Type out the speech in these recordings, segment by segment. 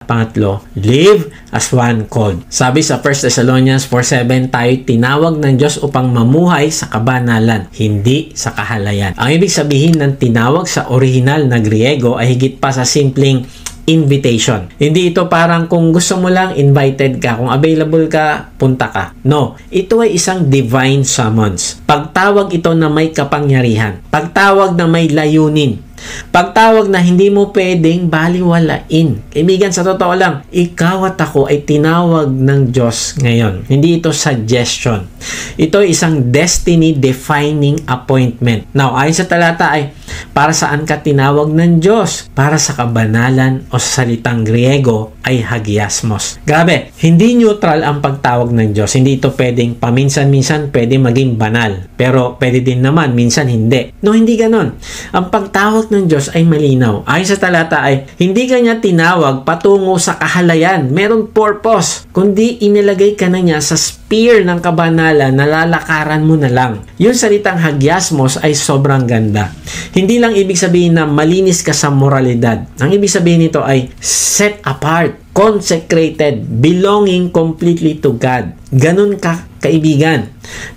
Pangatlo, live as one called. Sabi sa 1 Thessalonians 4:7, tayo tinawag ng Diyos upang mamuhay sa kabanalan, hindi sa kahalayan. Ang ibig sabihin ng tinawag sa orihinal na Griego ay higit pa sa simpleng invitation. Hindi ito parang kung gusto mo lang, invited ka. Kung available ka, punta ka. No. Ito ay isang divine summons. Pagtawag ito na may kapangyarihan. Pagtawag na may layunin. Pagtawag na hindi mo pwedeng baliwalain. Kaibigan, sa totoo lang, ikaw at ako ay tinawag ng Diyos ngayon. Hindi ito suggestion. Ito ay isang destiny-defining appointment. Now, ayon sa talata ay, para saan ka tinawag ng Diyos? Para sa kabanalan o sa salitang Griego ay hagiasmos. Grabe, hindi neutral ang pagtawag ng Diyos. Hindi ito pwedeng paminsan-minsan pwede maging banal. Pero pwede din naman, minsan hindi. No, hindi ganon. Ang pagtawag ng Diyos ay malinaw. Ayon sa talata ay, hindi ka niya tinawag patungo sa kahalayan. Merong purpose. Kundi inilagay ka na niya sa sphere ng kabanalan na lalakaran mo na lang. Yung salitang hagiasmos ay sobrang ganda. Hindi lang ibig sabihin na malinis ka sa moralidad. Ang ibig sabihin nito ay set apart, consecrated, belonging completely to God. Ganun ka, kaibigan.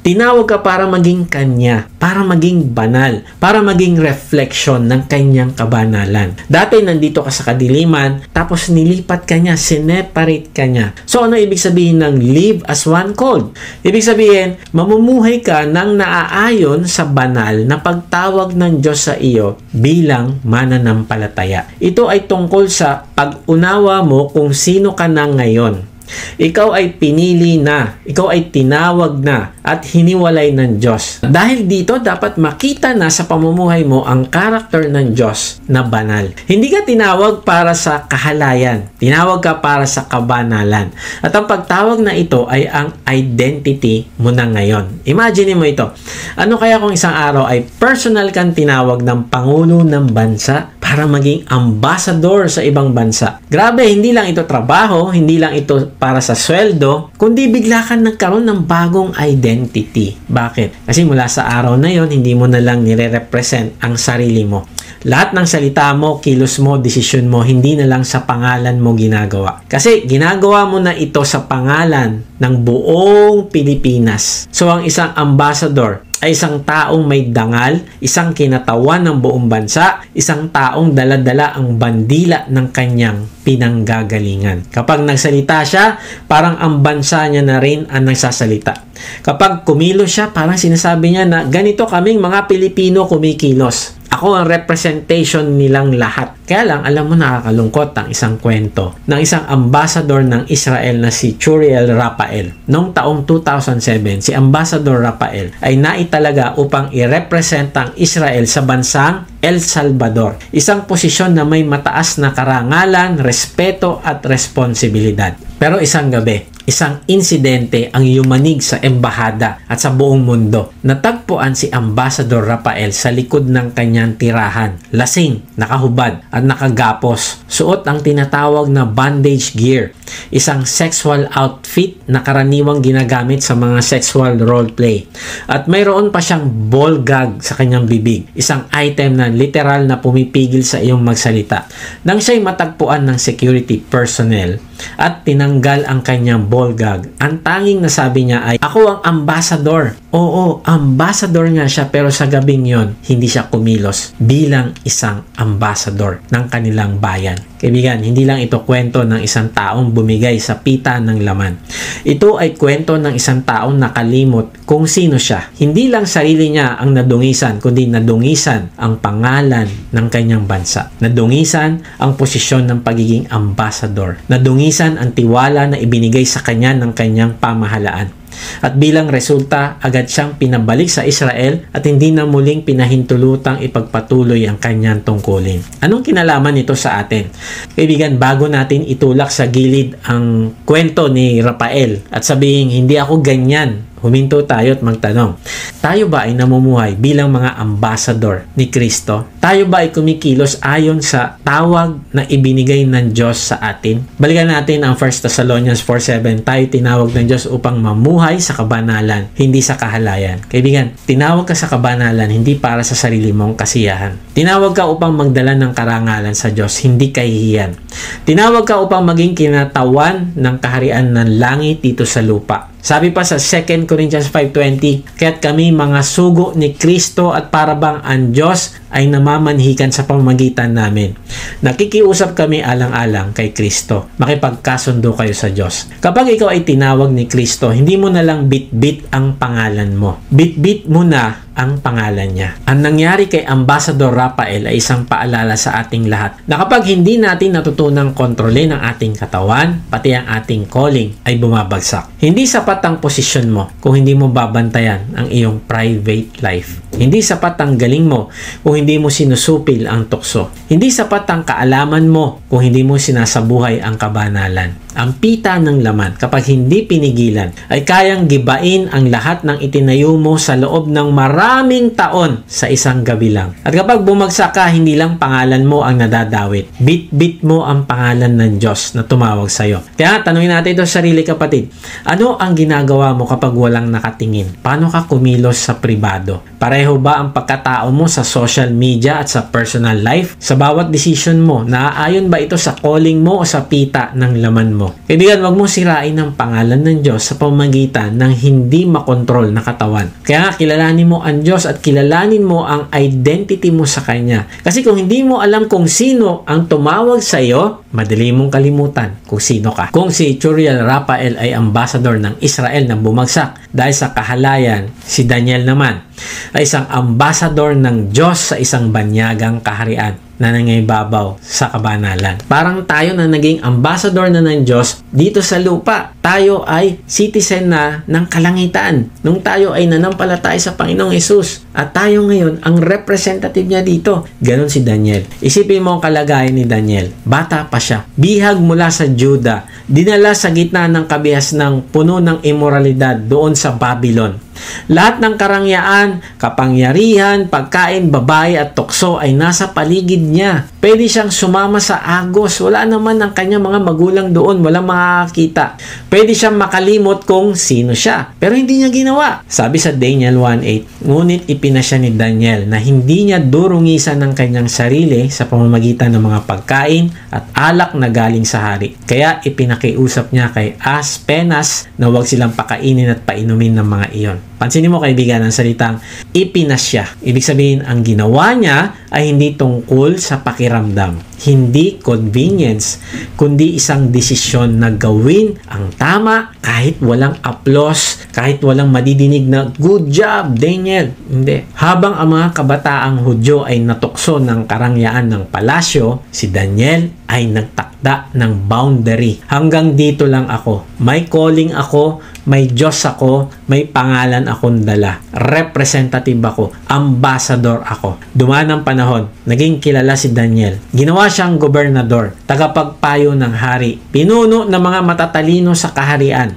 Tinawag ka para maging kanya, para maging banal, para maging reflection ng kanyang kabanalan. Dati nandito ka sa kadiliman, tapos nilipat ka niya, sineparate ka niya. So ano ibig sabihin ng live as one called? Ibig sabihin, mamumuhay ka ng naaayon sa banal na pagtawag ng Diyos sa iyo bilang mananampalataya. Ito ay tungkol sa pag-unawa mo kung sino ka na ngayon. Ikaw ay pinili na, ikaw ay tinawag na at hiniwalay ng Diyos. Dahil dito, dapat makita na sa pamumuhay mo ang karakter ng Diyos na banal. Hindi ka tinawag para sa kahalayan. Tinawag ka para sa kabanalan. At ang pagtawag na ito ay ang identity mo na ngayon. Imagine mo ito. Ano kaya kung isang araw ay personal kang tinawag ng Pangulo ng bansa para maging ambassador sa ibang bansa? Grabe, hindi lang ito trabaho, hindi lang ito para sa sweldo, kundi bigla kang nagkaroon ng bagong identity. Bakit? Kasi mula sa araw na yon, hindi mo na lang nire-represent ang sarili mo. Lahat ng salita mo, kilos mo, desisyon mo, hindi na lang sa pangalan mo ginagawa. Kasi ginagawa mo na ito sa pangalan ng buong Pilipinas. So, ang isang ambassador ay isang taong may dangal, isang kinatawan ng buong bansa, isang taong dala-dala ang bandila ng kanyang pinanggagalingan. Kapag nagsalita siya, parang ang bansa niya na rin ang nagsasalita. Kapag kumilos siya, parang sinasabi niya na ganito kaming mga Pilipino kumikilos. Ako ang representation nilang lahat. Kaya lang, alam mo, nakakalungkot ang isang kwento ng isang ambassador ng Israel na si Churiel Rafael. Noong taong 2007, si Ambassador Rafael ay naitalaga upang i-represent ang Israel sa bansang El Salvador. Isang posisyon na may mataas na karangalan, respeto at responsibilidad. Pero isang gabi, isang insidente ang yumanig sa embahada at sa buong mundo. Natagpuan si Ambassador Rafael sa likod ng kanyang tirahan, lasing, nakahubad at nakagapos. Suot ang tinatawag na bandage gear, isang sexual outfit na karaniwang ginagamit sa mga sexual roleplay. At mayroon pa siyang ball gag sa kanyang bibig, isang item na literal na pumipigil sa iyong magsalita. Nang siya'y matagpuan ng security personnel at tinanggal ang kanyang ball gag, ang tanging nasabi niya ay, "Ako ang ambassador." Oo, ambassador nga siya, pero sa gabing yon, hindi siya kumilos bilang isang ambassador ng kanilang bayan. Kaibigan, hindi lang ito kwento ng isang taong bumigay sa pita ng laman. Ito ay kwento ng isang taong nakalimot kung sino siya. Hindi lang sarili niya ang nadungisan, kundi nadungisan ang pangalan ng kanyang bansa. Nadungisan ang posisyon ng pagiging ambassador. Nadungisan ang tiwala na ibinigay sa kanya ng kanyang pamahalaan. At bilang resulta, agad siyang pinabalik sa Israel at hindi na muling pinahintulutang ipagpatuloy ang kanyang tungkulin. Anong kinalaman nito sa atin? Kaibigan, bago natin itulak sa gilid ang kwento ni Rafael at sabihin, hindi ako ganyan, huminto tayo at magtanong, tayo ba ay namumuhay bilang mga ambassador ni Kristo? Tayo ba ay kumikilos ayon sa tawag na ibinigay ng Diyos sa atin? Balikan natin ang 1 Thessalonians 4:7. Tayo tinawag ng Diyos upang mamuhay sa kabanalan, hindi sa kahalayan. Kaibigan, tinawag ka sa kabanalan hindi para sa sarili mong kasiyahan. Tinawag ka upang magdala ng karangalan sa Diyos, hindi kahihiyan. Tinawag ka upang maging kinatawan ng kaharian ng langit dito sa lupa. Sabi pa sa 2 Corinthians 5:20, kaya't kami mga sugo ni Kristo at parabang ang Diyos ay namamanhikan sa pamamagitan namin. Nakikiusap kami alang-alang kay Kristo. Makipagkasundo kayo sa Diyos. Kapag ikaw ay tinawag ni Kristo, hindi mo na lang bit-bit ang pangalan mo. Bit-bit mo na ang pangalan niya. Ang nangyari kay Ambassador Rafael ay isang paalala sa ating lahat na kapag hindi natin natutunang kontrolin ang ating katawan, pati ang ating calling ay bumabagsak. Hindi sapat ang posisyon mo kung hindi mo babantayan ang iyong private life. Hindi sapat ang galing mo kung hindi mo sinusupil ang tukso. Hindi sapat ang kaalaman mo kung hindi mo sinasabuhay ang kabanalan. Ang pita ng laman, kapag hindi pinigilan, ay kayang gibain ang lahat ng itinayo mo sa loob ng maraming taon sa isang gabi lang. At kapag bumagsak ka, hindi lang pangalan mo ang nadadawit. Bit-bit mo ang pangalan ng Diyos na tumawag sa iyo. Kaya tanungin natin ito sa sarili, kapatid. Ano ang ginagawa mo kapag walang nakatingin? Paano ka kumilos sa pribado? Pareho ba ang pagkatao mo sa social media at sa personal life? Sa bawat decision mo, naaayon ba ito sa calling mo o sa pita ng laman mo? Kaibigan, wag mo sirain ang pangalan ng Diyos sa pamamagitan ng hindi makontrol na katawan. Kaya kilalanin mo ang Diyos at kilalanin mo ang identity mo sa Kanya. Kasi kung hindi mo alam kung sino ang tumawag sa iyo, madali mong kalimutan kung sino ka. Kung si Churiel Rafael ay ambassador ng Israel na bumagsak dahil sa kahalayan, si Daniel naman ay isang ambassador ng Diyos sa isang banyagang kaharian na nangyaybabaw sa kabanalan. Parang tayo na naging ambassador na ng Diyos dito sa lupa. Tayo ay citizen na ng kalangitan. Nung tayo ay nanampalataya sa Panginoong Hesus. At tayo ngayon ang representative niya dito. Ganon si Daniel. Isipin mo ang kalagayan ni Daniel. Bata pa siya. Bihag mula sa Juda. Dinala sa gitna ng kabihas ng puno ng immoralidad doon sa Babylon. Lahat ng karangyaan, kapangyarihan, pagkain, babae at tukso ay nasa paligid niya. Pwede siyang sumama sa agos. Wala naman ang kanyang mga magulang doon. Walang makakakita. Pwede siyang makalimot kung sino siya. Pero hindi niya ginawa. Sabi sa Daniel 1:8, ngunit ipinasya ni Daniel na hindi niya durungisan ng kanyang sarili sa pamamagitan ng mga pagkain at alak na galing sa hari. Kaya ipinakiusap niya kay Aspenas na huwag silang pakainin at painumin ng mga iyon. Pansinin mo, kaibigan, ang salitang ipinasya. Ibig sabihin, ang ginawa niya ay hindi tungkol sa pakiramdam, hindi convenience, kundi isang desisyon na gawin ang tama kahit walang applause, kahit walang madidinig na good job, Daniel. Hindi. Habang ang mga kabataang Hudyo ay natukso ng karangyaan ng palasyo, si Daniel ay nagtakda ng boundary. Hanggang dito lang ako. May calling ako, may Diyos ako, may pangalan akong dala. Representative ako, ambassador ako. Dumaan ang panahon, naging kilala si Daniel. Ginawa siyang gobernador, tagapagpayo ng hari, pinuno ng mga matatalino sa kaharian.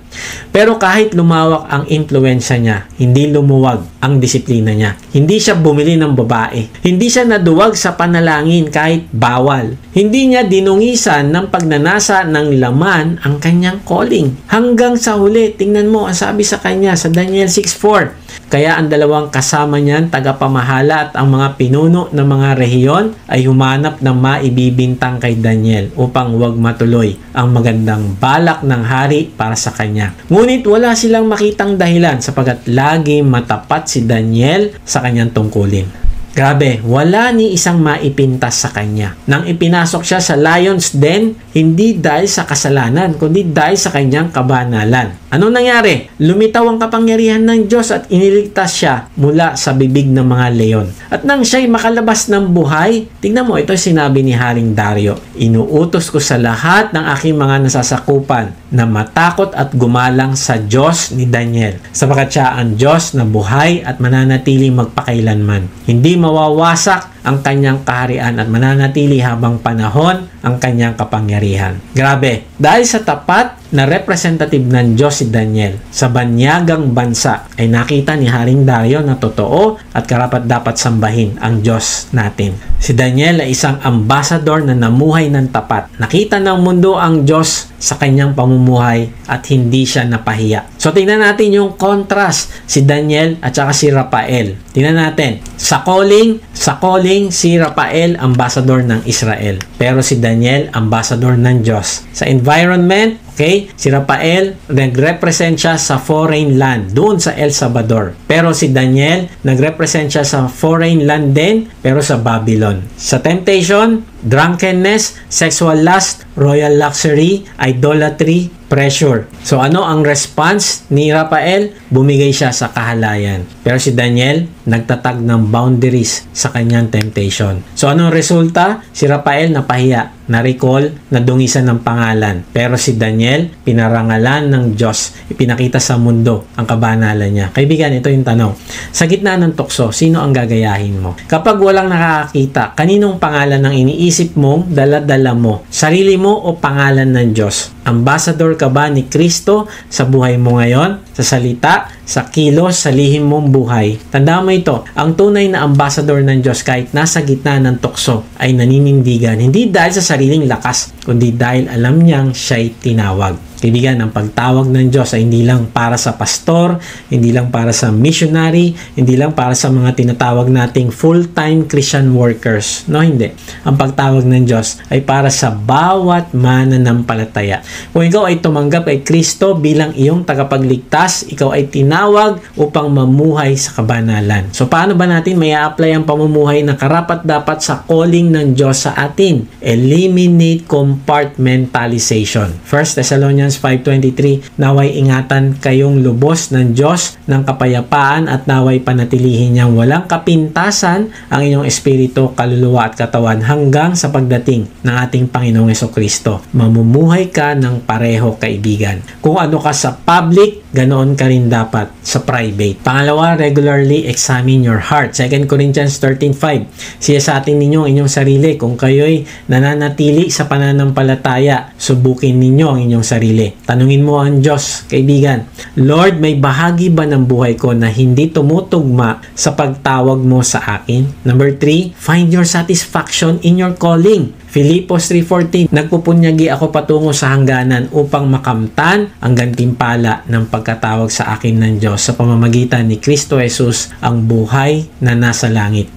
Pero kahit lumawak ang impluensya niya, hindi lumuwag ang disiplina niya. Hindi siya bumili ng babae. Hindi siya naduwag sa panalangin kahit bawal. Hindi niya dinungisan ng pagnanasa ng laman ang kanyang calling. Hanggang sa huli, tingnan mo ang sabi sa kanya sa Daniel 6:4. Kaya ang dalawang kasama niyan, tagapamahala at ang mga pinuno ng mga rehiyon ay humanap ng maibibintang kay Daniel upang huwag matuloy ang magandang balak ng hari para sa kanya. Ngunit wala silang makitang dahilan sapagkat lagi matapat si Daniel sa kanyang tungkulin. Grabe, wala ni isang maipintas sa kanya. Nang ipinasok siya sa lion's den, hindi dahil sa kasalanan, kundi dahil sa kanyang kabanalan. Anong nangyari? Lumitaw ang kapangyarihan ng Diyos at iniligtas siya mula sa bibig ng mga leon. At nang siya'y makalabas ng buhay, tingnan mo, ito sinabi ni Haring Dario, inuutos ko sa lahat ng aking mga nasasakupan na matakot at gumalang sa Diyos ni Daniel, sapagkat siya ang Diyos na buhay at mananatiling magpakailanman. Hindi mawawasak ang kanyang kaharian at mananatili habang panahon ang kanyang kapangyarihan. Grabe, dahil sa tapat na representative ng Diyos si Daniel sa banyagang bansa ay nakita ni Haring Dario na totoo at karapat-dapat sambahin ang Diyos natin. Si Daniel ay isang ambassador na namuhay ng tapat. Nakita ng mundo ang Diyos sa kanyang pamumuhay at hindi siya napahiya. So tingnan natin yung contrast, si Daniel at saka si Rafael. Tingnan natin, sa calling si Rafael ambassador ng Israel, pero si Daniel ambassador ng Diyos. Sa environment, okay, si Rafael nag-represent siya sa foreign land, doon sa El Salvador. Pero si Daniel nag-represent siya sa foreign land din, pero sa Babylon. Sa temptation, drunkenness, sexual lust, royal luxury, idolatry, pressure. So ano ang response ni Rafael? Bumigay siya sa kahalayan. Pero si Daniel, nagtatag ng boundaries sa kanyang temptation. So anong resulta? Si Rafael napahiya, na-recall, nadungisan ng pangalan. Pero si Daniel, pinarangalan ng Diyos. Ipinakita sa mundo ang kabanalan niya. Kaibigan, ito yung tanong. Sa gitna ng tukso, sino ang gagayahin mo? Kapag walang nakakakita, kaninong pangalan ang iniisip mong dala-dala mo? Sarili mo o pangalan ng Diyos? Ambassador ka ba ni Kristo sa buhay mo ngayon? Sa salita, sa kilos, sa lihim mong buhay. Tandaan mo ito, ang tunay na ambassador ng Diyos kahit nasa gitna ng tukso ay naninindigan, hindi dahil sa sariling lakas, kundi dahil alam niyang siya'y tinawag. Kaibigan, ang pagtawag ng Diyos ay hindi lang para sa pastor, hindi lang para sa missionary, hindi lang para sa mga tinatawag nating full-time Christian workers. No, hindi. Ang pagtawag ng Diyos ay para sa bawat mananampalataya. Kung ikaw ay tumanggap kay Kristo bilang iyong tagapagligtas, ikaw ay tinawag upang mamuhay sa kabanalan. So, paano ba natin may apply ang pamumuhay na karapat-dapat sa calling ng Diyos sa atin? Eliminate compartmentalization. 1 Thessalonians 5:23, naway ingatan kayong lubos ng Diyos ng kapayapaan at naway panatilihin niyang walang kapintasan ang inyong espiritu, kaluluwa at katawan hanggang sa pagdating ng ating Panginoong Hesukristo. Mamumuhay ka ng pareho, kaibigan. Kung ano ka sa public, ganoon ka rin dapat sa private. Pangalawa, regularly examine your heart. 2 Corinthians 13:5, siyasatin ninyo ang inyong sarili. Kung kayo'y nananatili sa pananampalataya, subukin ninyo ang inyong sarili. Tanungin mo ang Diyos, kaibigan, Lord, may bahagi ba ng buhay ko na hindi tumutugma sa pagtawag mo sa akin? Number 3, find your satisfaction in your calling. Filipos 3:14, nagpupunyagi ako patungo sa hangganan upang makamtan ang gantimpala ng pagkatawag sa akin ng Diyos sa pamamagitan ni Kristo Jesus, ang buhay na nasa langit.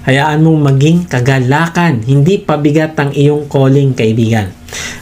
Hayaan mong maging kagalakan, hindi pabigat ang iyong calling, kaibigan.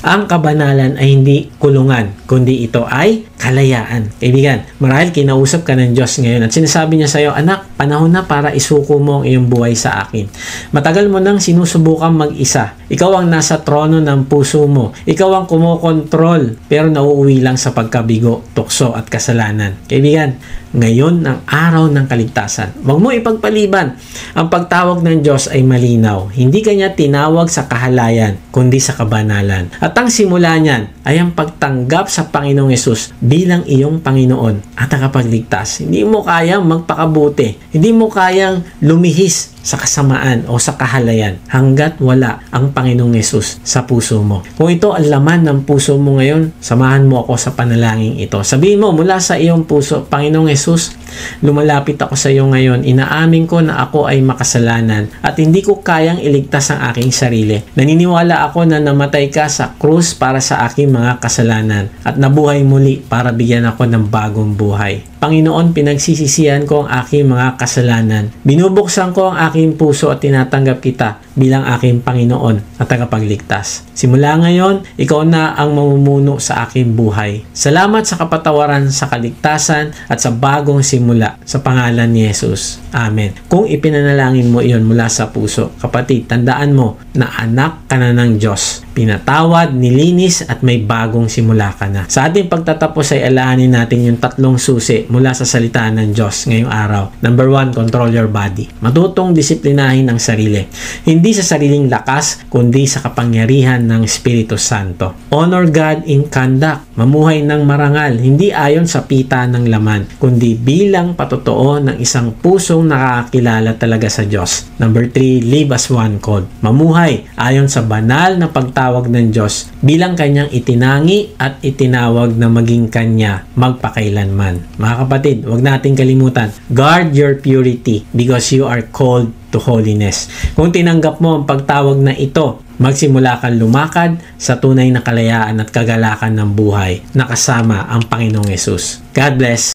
Ang kabanalan ay hindi kulungan, kundi ito ay kalayaan. Kaibigan, marahil kinausap ka ng Diyos ngayon at sinasabi niya sa iyo, anak, panahon na para isuko mo ang iyong buhay sa akin. Matagal mo nang sinusubukan mag-isa. Ikaw ang nasa trono ng puso mo. Ikaw ang kumokontrol, pero nauuwi lang sa pagkabigo, tukso at kasalanan. Kaibigan, ngayon ang araw ng kaligtasan. Huwag mo ipagpaliban. Ang pagtawag ng Diyos ay malinaw. Hindi kanya tinawag sa kahalayan, kundi sa kabanalan. At ang simula niyan ay ang pagtanggap sa Panginoong Hesus bilang iyong Panginoon at tagapagligtas. Hindi mo kayang magpakabuti. Hindi mo kayang lumihis sa kasamaan o sa kahalayan hanggat wala ang Panginoong Hesus sa puso mo. Kung ito ang laman ng puso mo ngayon, samahan mo ako sa panalangin ito. Sabihin mo mula sa iyong puso, Panginoong Hesus, lumalapit ako sa iyo ngayon. Inaamin ko na ako ay makasalanan at hindi ko kayang iligtas ang aking sarili. Naniniwala ako na namatay ka sa krus para sa aking mga kasalanan at nabuhay muli para bigyan ako ng bagong buhay. Panginoon, pinagsisisihan ko ang aking mga kasalanan. Binubuksan ko ang aking puso at tinatanggap kita bilang aking Panginoon at tagapagligtas. Simula ngayon, ikaw na ang mamumuno sa aking buhay. Salamat sa kapatawaran, sa kaligtasan at sa bagong simula sa pangalan ni Jesus. Amen. Kung ipinanalangin mo iyon mula sa puso, kapatid, tandaan mo na anak ka na ng Diyos. Pinatawad, nilinis at may bagong simula ka na. Sa ating pagtatapos ay alahanin natin yung tatlong susi mula sa salita ng Diyos ngayong araw. Number 1, control your body. Matutong disiplinahin ang sarili. Hindi sa sariling lakas, kundi sa kapangyarihan ng Espiritu Santo. Honor God in conduct. Mamuhay ng marangal, hindi ayon sa pita ng laman, kundi bilang patotoo ng isang pusong nakakakilala talaga sa Diyos. Number 3, live as one called. Mamuhay ayon sa banal na pagtawag ng Diyos bilang kanyang itinangi at itinawag na maging kanya magpakailanman. Mga kapatid, huwag nating kalimutan, guard your purity because you are called to holiness. Kung tinanggap mo ang pagtawag na ito, magsimula kang lumakad sa tunay na kalayaan at kagalakan ng buhay na kasama ang Panginoong Yesus. God bless!